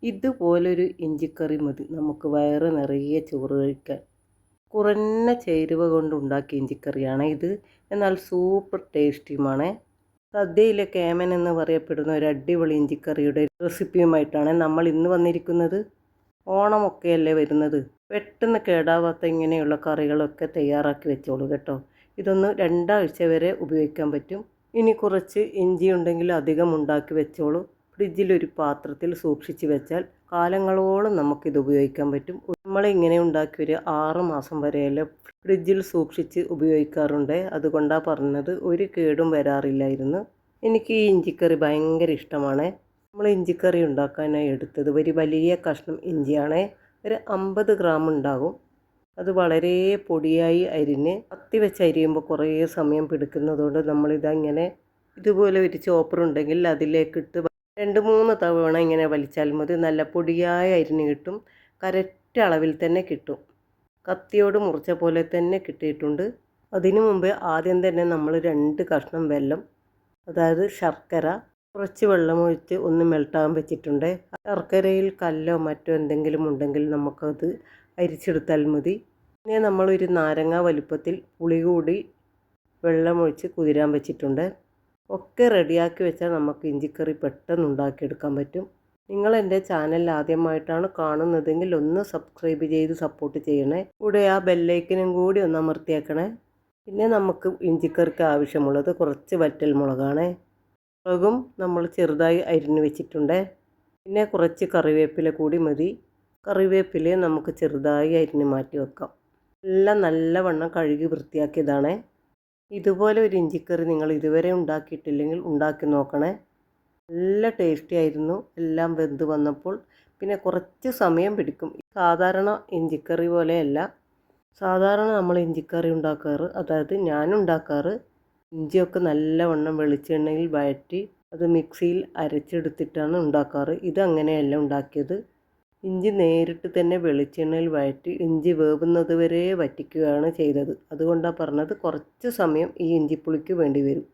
ഇതുപോലൊരു ഇഞ്ചിക്കറി മതി നമുക്ക് വയറ് നിറയെ ചോറ് കഴിക്കാൻ. കുറഞ്ഞ ചേരുവ കൊണ്ട് ഉണ്ടാക്കിയ ഇഞ്ചിക്കറിയാണ് ഇത്. എന്നാൽ സൂപ്പർ ടേസ്റ്റിയുമാണ്. സദ്യയിലെ കേമൻ എന്ന് പറയപ്പെടുന്ന ഒരു അടിപൊളി ഇഞ്ചിക്കറിയുടെ റെസിപ്പിയുമായിട്ടാണ് നമ്മൾ ഇന്ന് വന്നിരിക്കുന്നത്. ഓണമൊക്കെയല്ലേ വരുന്നത്. പെട്ടെന്ന് കേടാവാത്ത ഇങ്ങനെയുള്ള കറികളൊക്കെ തയ്യാറാക്കി വെച്ചോളൂ കേട്ടോ. ഇതൊന്ന് 2 ആഴ്ച വരെ ഉപയോഗിക്കാൻ പറ്റും. ഇനി കുറച്ച് ഇഞ്ചി ഉണ്ടെങ്കിൽ അധികം ഉണ്ടാക്കി വെച്ചോളൂ. ഫ്രിഡ്ജിലൊരു പാത്രത്തിൽ സൂക്ഷിച്ച് വെച്ചാൽ കാലങ്ങളോളം നമുക്കിത് ഉപയോഗിക്കാൻ പറ്റും. നമ്മളിങ്ങനെ ഉണ്ടാക്കി ഒരു 6 മാസം വരെയല്ലേ ഫ്രിഡ്ജിൽ സൂക്ഷിച്ച് ഉപയോഗിക്കാറുണ്ട്. അതുകൊണ്ടാണ് പറഞ്ഞത്. ഒരു കേടും വരാറില്ലായിരുന്നു. എനിക്ക് ഈ ഇഞ്ചിക്കറി ഭയങ്കര ഇഷ്ടമാണ്. നമ്മൾ ഇഞ്ചിക്കറി ഉണ്ടാക്കാനായി എടുത്തത് ഒരു വലിയ കഷ്ണം ഇഞ്ചിയാണ്. ഒരു 50 ഗ്രാം ഉണ്ടാകും. അത് വളരെ പൊടിയായി അരിഞ്ഞ് കത്തി വെച്ച് അരിയുമ്പോൾ കുറേ സമയം പിടിക്കുന്നതുകൊണ്ട് നമ്മളിതങ്ങനെ ഇതുപോലെ ഒരു ചോപ്പർ ഉണ്ടെങ്കിൽ അതിലേക്കിട്ട് 2-3 തവണ ഇങ്ങനെ വലിച്ചാൽ മതി. നല്ല പൊടിയായി അരിഞ്ഞ് കിട്ടും. കറക്റ്റ് അളവിൽ തന്നെ കിട്ടും. കത്തിയോട് മുറിച്ച പോലെ തന്നെ കിട്ടിയിട്ടുണ്ട്. അതിനു മുമ്പ് ആദ്യം തന്നെ നമ്മൾ 2 കഷ്ണം വെല്ലം, അതായത് ശർക്കര, കുറച്ച് വെള്ളമൊഴിച്ച് ഒന്ന് മെൽട്ടാൻ വെച്ചിട്ടുണ്ട്. ശർക്കരയിൽ കല്ലോ മറ്റോ എന്തെങ്കിലും ഉണ്ടെങ്കിൽ നമുക്കത് അരിച്ചെടുത്താൽ മതി. പിന്നെ നമ്മളൊരു നാരങ്ങ വലുപ്പത്തിൽ പുളി കൂടി വെള്ളമൊഴിച്ച് കുതിരാൻ വെച്ചിട്ടുണ്ട്. ഒക്കെ റെഡിയാക്കി വെച്ചാൽ നമുക്ക് ഇഞ്ചിക്കറി പെട്ടെന്ന് ഉണ്ടാക്കിയെടുക്കാൻ പറ്റും. നിങ്ങൾ എൻ്റെ ചാനൽ ആദ്യമായിട്ടാണ് കാണുന്നതെങ്കിൽ ഒന്ന് സബ്സ്ക്രൈബ് ചെയ്ത് സപ്പോർട്ട് ചെയ്യണേ. കൂടെ ആ ബെല്ലൈക്കനും കൂടി ഒന്ന് അമർത്തിയേക്കണേ. പിന്നെ നമുക്ക് ഇഞ്ചിക്കറിക്ക് ആവശ്യമുള്ളത് കുറച്ച് വറ്റൽ മുളകാണ്. മുളകും നമ്മൾ ചെറുതായി അരിഞ്ഞു വെച്ചിട്ടുണ്ട്. പിന്നെ കുറച്ച് കറിവേപ്പില കൂടി മതി. കറിവേപ്പില നമുക്ക് ചെറുതായി അരിഞ്ഞ് മാറ്റി വെക്കാം. എല്ലാം നല്ലവണ്ണം കഴുകി വൃത്തിയാക്കിയതാണ്. ഇതുപോലെ ഒരു ഇഞ്ചിക്കറി നിങ്ങൾ ഇതുവരെ ഉണ്ടാക്കിയിട്ടില്ലെങ്കിൽ ഉണ്ടാക്കി നോക്കണേ. നല്ല ടേസ്റ്റി ആയിരുന്നു എല്ലാം വെന്ത് വന്നപ്പോൾ. പിന്നെ കുറച്ച് സമയം പിടിക്കും. സാധാരണ ഇഞ്ചിക്കറി പോലെയല്ല. സാധാരണ നമ്മൾ ഇഞ്ചിക്കറി ഉണ്ടാക്കാറ്, അതായത് ഞാൻ ഉണ്ടാക്കാറ്, ഇഞ്ചിയൊക്കെ നല്ലവണ്ണം വെളിച്ചെണ്ണയിൽ വഴറ്റി അത് മിക്സിയിൽ അരച്ചെടുത്തിട്ടാണ് ഉണ്ടാക്കാറ്. ഇതങ്ങനെയല്ല ഉണ്ടാക്കിയത്. ഇഞ്ചി നേരിട്ട് തന്നെ വെളിച്ചെണ്ണയിൽ വഴറ്റി ഇഞ്ചി വേവുന്നത് വരെ വറ്റിക്കുകയാണ് ചെയ്തത്. അതുകൊണ്ടാണ് പറഞ്ഞത് കുറച്ച് സമയം ഈ ഇഞ്ചിപ്പുളിക്ക് വേണ്ടി വരും.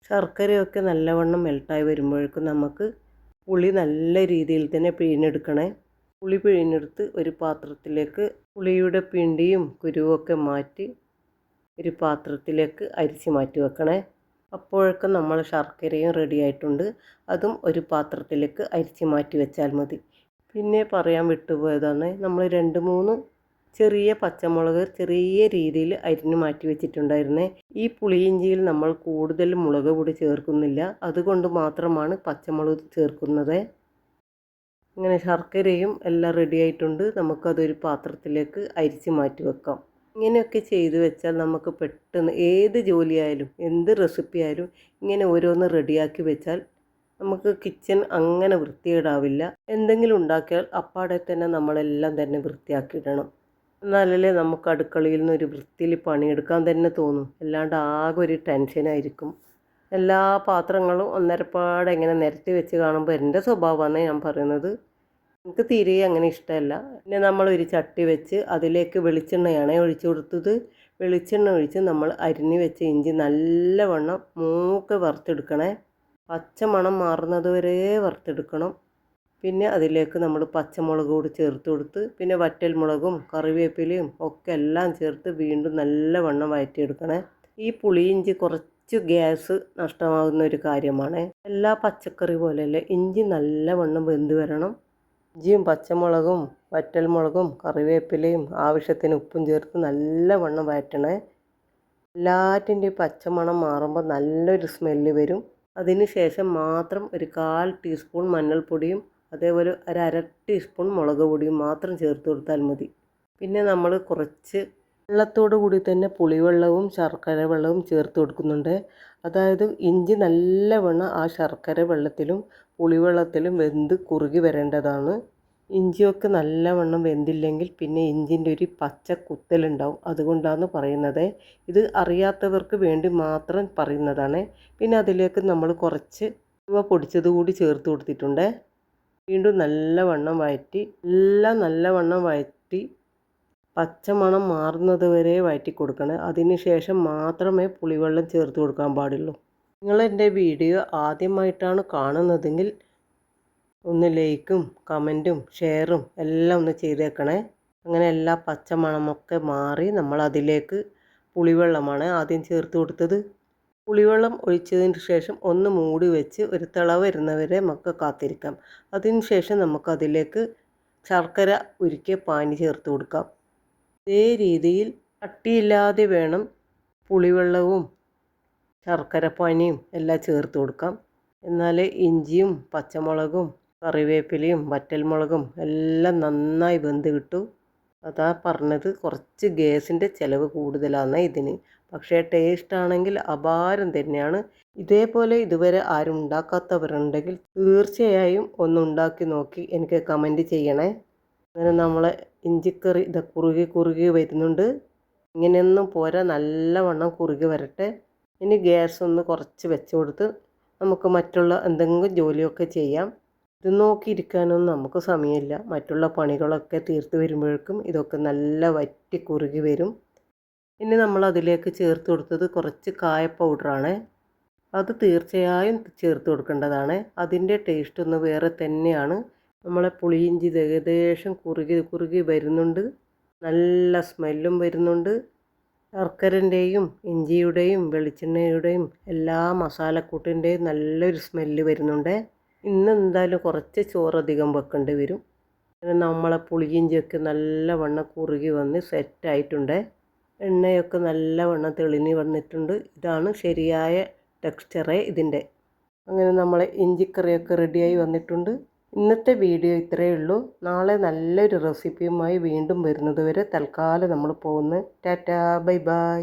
ശർക്കരയൊക്കെ നല്ലവണ്ണം മെൽട്ടായി വരുമ്പോഴേക്കും നമുക്ക് പുളി നല്ല രീതിയിൽ തന്നെ പിഴിഞ്ഞെടുക്കണേ. പുളി പിഴിഞ്ഞെടുത്ത് ഒരു പാത്രത്തിലേക്ക് പുളിയുടെ പിണ്ടിയും കുരുവൊക്കെ മാറ്റി ഒരു പാത്രത്തിലേക്ക് അരിച്ച് മാറ്റി വെക്കണേ. അപ്പോഴൊക്കെ നമ്മൾ ശർക്കരയും റെഡി ആയിട്ടുണ്ട്. അതും ഒരു പാത്രത്തിലേക്ക് അരിച്ച് മാറ്റി വെച്ചാൽ മതി. പിന്നെ പറയാൻ വിട്ടുപോയതാണ്, നമ്മൾ 2-3 ചെറിയ പച്ചമുളക് ചെറിയ രീതിയിൽ അരിഞ്ഞു മാറ്റി വെച്ചിട്ടുണ്ടായിരുന്നേ. ഈ പുളിയിഞ്ചിയിൽ നമ്മൾ കൂടുതൽ മുളക് പൊടി ചേർക്കുന്നില്ല. അതുകൊണ്ട് മാത്രമാണ് പച്ചമുളക് ചേർക്കുന്നത്. ഇങ്ങനെ ശർക്കരയും എല്ലാം റെഡി ആയിട്ടുണ്ട്. നമുക്കതൊരു പാത്രത്തിലേക്ക് അരിച്ച് മാറ്റി വെക്കാം. ഇങ്ങനെയൊക്കെ ചെയ്തു വെച്ചാൽ നമുക്ക് പെട്ടെന്ന് ഏത് ജോലിയായാലും എന്ത് റെസിപ്പി ആയാലും ഇങ്ങനെ ഓരോന്ന് റെഡിയാക്കി വെച്ചാൽ നമുക്ക് കിച്ചൺ അങ്ങനെ വൃത്തികേടാവില്ല. എന്തെങ്കിലും ഉണ്ടാക്കിയാൽ അപ്പാടെ തന്നെ നമ്മളെല്ലാം തന്നെ വൃത്തിയാക്കിയിടണം. എന്നാലല്ലേ നമുക്ക് അടുക്കളയിൽ നിന്ന് ഒരു വൃത്തിയിൽ പണിയെടുക്കാൻ തന്നെ തോന്നും. അല്ലാണ്ട് ആകെ ഒരു ടെൻഷനായിരിക്കും. എല്ലാ പാത്രങ്ങളും ഒന്നരപ്പാടെ ഇങ്ങനെ നിരത്തി വെച്ച് കാണുമ്പോൾ എൻ്റെ സ്വഭാവമാണ് ഞാൻ പറയുന്നത്. എനിക്ക് തീരെ അങ്ങനെ ഇഷ്ടമല്ല. പിന്നെ നമ്മളൊരു ചട്ടി വെച്ച് അതിലേക്ക് വെളിച്ചെണ്ണയാണ് ഒഴിച്ചു കൊടുത്തത്. വെളിച്ചെണ്ണ ഒഴിച്ച് നമ്മൾ അരിഞ്ഞു വെച്ച ഇഞ്ചി നല്ലവണ്ണം മൂക്കെ വറുത്തെടുക്കണേ. പച്ചമണം മാറുന്നത് വരെ വറുത്തെടുക്കണം. പിന്നെ അതിലേക്ക് നമ്മൾ പച്ചമുളക് കൂടി ചേർത്ത് കൊടുത്ത് പിന്നെ വറ്റൽ മുളകും കറിവേപ്പിലയും ഒക്കെ എല്ലാം ചേർത്ത് വീണ്ടും നല്ലവണ്ണം വഴറ്റിയെടുക്കണേ. ഈ പുളിയിഞ്ചി കുറച്ച് ഗ്യാസ് നഷ്ടമാകുന്ന ഒരു കാര്യമാണ്. എല്ലാ പച്ചക്കറി പോലെയല്ല, ഇഞ്ചി നല്ലവണ്ണം വെന്ത് വരണം. ഇഞ്ചിയും പച്ചമുളകും വറ്റൽ മുളകും കറിവേപ്പിലയും ആവശ്യത്തിന് ഉപ്പും ചേർത്ത് നല്ലവണ്ണം വഴറ്റണേ. എല്ലാറ്റിൻ്റെയും പച്ചമണം മാറുമ്പോൾ നല്ലൊരു സ്മെല്ല് വരും. അതിന് ശേഷം മാത്രം ഒരു 1/4 ടീസ്പൂൺ മഞ്ഞൾപ്പൊടിയും അതേപോലെ ഒരു 1/2 ടീസ്പൂൺ മുളക് പൊടിയും മാത്രം ചേർത്ത് കൊടുത്താൽ മതി. പിന്നെ നമ്മൾ കുറച്ച് വെള്ളത്തോടു കൂടി തന്നെ പുളിവെള്ളവും ശർക്കര വെള്ളവും ചേർത്ത് കൊടുക്കുന്നുണ്ട്. അതായത് ഇഞ്ചി നല്ലവണ്ണം ആ ശർക്കര വെള്ളത്തിലും പുളിവെള്ളത്തിലും വെന്ത് കുറുകി വരേണ്ടതാണ്. ഇഞ്ചിയൊക്കെ നല്ലവണ്ണം വെന്തില്ലെങ്കിൽ പിന്നെ ഇഞ്ചിൻ്റെ ഒരു പച്ച കുത്തലുണ്ടാവും. അതുകൊണ്ടാണ് പറയുന്നത്. ഇത് അറിയാത്തവർക്ക് വേണ്ടി മാത്രം പറയുന്നതാണ്. പിന്നെ അതിലേക്ക് നമ്മൾ കുറച്ച് ഉലുവ പൊടിച്ചത് കൂടി ചേർത്ത് കൊടുത്തിട്ടുണ്ട്. വീണ്ടും നല്ലവണ്ണം വഴറ്റി എല്ലാം നല്ലവണ്ണം വഴറ്റി പച്ചമണം മാറുന്നത് വരെ വഴറ്റി കൊടുക്കണം. അതിന് ശേഷം മാത്രമേ പുളിവെള്ളം ചേർത്ത് കൊടുക്കാൻ പാടുള്ളൂ. നിങ്ങൾ എൻ്റെ വീഡിയോ ആദ്യമായിട്ടാണ് കാണുന്നതെങ്കിൽ ഒന്ന് ലൈക്കും കമൻറ്റും ഷെയറും എല്ലാം ഒന്ന് ചെയ്തേക്കണേ. അങ്ങനെ എല്ലാ പച്ചമണമൊക്കെ മാറി നമ്മൾ അതിലേക്ക് പുളിവെള്ളമാണ് ആദ്യം ചേർത്ത് കൊടുത്തത്. പുളിവെള്ളം ഒഴിച്ചതിന് ശേഷം ഒന്ന് മൂടി വെച്ച് ഒരു തിള വരുന്നവരെ നമുക്ക് കാത്തിരിക്കാം. അതിന് ശേഷം നമുക്കതിലേക്ക് ശർക്കര ഉരുക്കിയ പാനി ചേർത്ത് കൊടുക്കാം. ഇതേ രീതിയിൽ കട്ടിയില്ലാതെ വേണം പുളിവെള്ളവും ശർക്കര പാനിയും എല്ലാം ചേർത്ത് കൊടുക്കാം. എന്നാൽ ഇഞ്ചിയും പച്ചമുളകും കറിവേപ്പിലയും വറ്റൽമുളകും എല്ലാം നന്നായി വെന്ത് കിട്ടും. അതാ പറഞ്ഞത്, കുറച്ച് ഗ്യാസിൻ്റെ ചിലവ് കൂടുതലാണ് ഇതിന്. പക്ഷേ ടേസ്റ്റ് ആണെങ്കിൽ അപാരം തന്നെയാണ്. ഇതേപോലെ ഇതുവരെ ആരും ഉണ്ടാക്കാത്തവരുണ്ടെങ്കിൽ തീർച്ചയായും ഒന്ന് ഉണ്ടാക്കി നോക്കി എനിക്ക് കമൻറ്റ് ചെയ്യണേ. അങ്ങനെ നമ്മളെ ഇഞ്ചിക്കറി ഇത് കുറുകി വരുന്നുണ്ട്. ഇങ്ങനെയൊന്നും പോരാ, നല്ലവണ്ണം കുറുകി വരട്ടെ. ഇനി ഗ്യാസ് ഒന്ന് കുറച്ച് വെച്ച് കൊടുത്ത് നമുക്ക് മറ്റുള്ള എന്തെങ്കിലും ജോലിയൊക്കെ ചെയ്യാം. ഇത് നോക്കിയിരിക്കാനൊന്നും നമുക്ക് സമയമില്ല. മറ്റുള്ള പണികളൊക്കെ തീർത്ത് വരുമ്പോഴേക്കും ഇതൊക്കെ നല്ല വറ്റി കുറുകി വരും. ഇനി നമ്മൾ അതിലേക്ക് ചേർത്ത് കൊടുത്തത് കുറച്ച് കായ പൗഡറാണ്. അത് തീർച്ചയായും ചേർത്ത് കൊടുക്കേണ്ടതാണ്. അതിൻ്റെ ടേസ്റ്റ് ഒന്ന് വേറെ തന്നെയാണ്. നമ്മളെ പുളിയിഞ്ചി ഏകദേശം കുറുകി വരുന്നുണ്ട്. നല്ല സ്മെല്ലും വരുന്നുണ്ട്. ശർക്കരൻ്റെയും ഇഞ്ചിയുടെയും വെളിച്ചെണ്ണയുടെയും എല്ലാ മസാലക്കൂട്ടിൻ്റെയും നല്ലൊരു സ്മെല്ല് വരുന്നുണ്ട്. ഇന്ന് എന്തായാലും കുറച്ച് ചോറ് അധികം വെക്കേണ്ടി വരും. നമ്മളെ പുളിയിഞ്ചിയൊക്കെ നല്ലവണ്ണം കുറുകി വന്ന് സെറ്റായിട്ടുണ്ട്. എണ്ണയൊക്കെ നല്ലവണ്ണം തെളിഞ്ഞ് വന്നിട്ടുണ്ട്. ഇതാണ് ശരിയായ ടെക്സ്ചറ് ഇതിൻ്റെ. അങ്ങനെ നമ്മളെ ഇഞ്ചിക്കറിയൊക്കെ റെഡിയായി വന്നിട്ടുണ്ട്. ഇന്നത്തെ വീഡിയോ ഇത്രയേ ഉള്ളൂ. നാളെ നല്ലൊരു റെസിപ്പിയുമായി വീണ്ടും വരുന്നത് വരെ തൽക്കാലം നമ്മൾ പോകുന്നു. Tata, bye bye.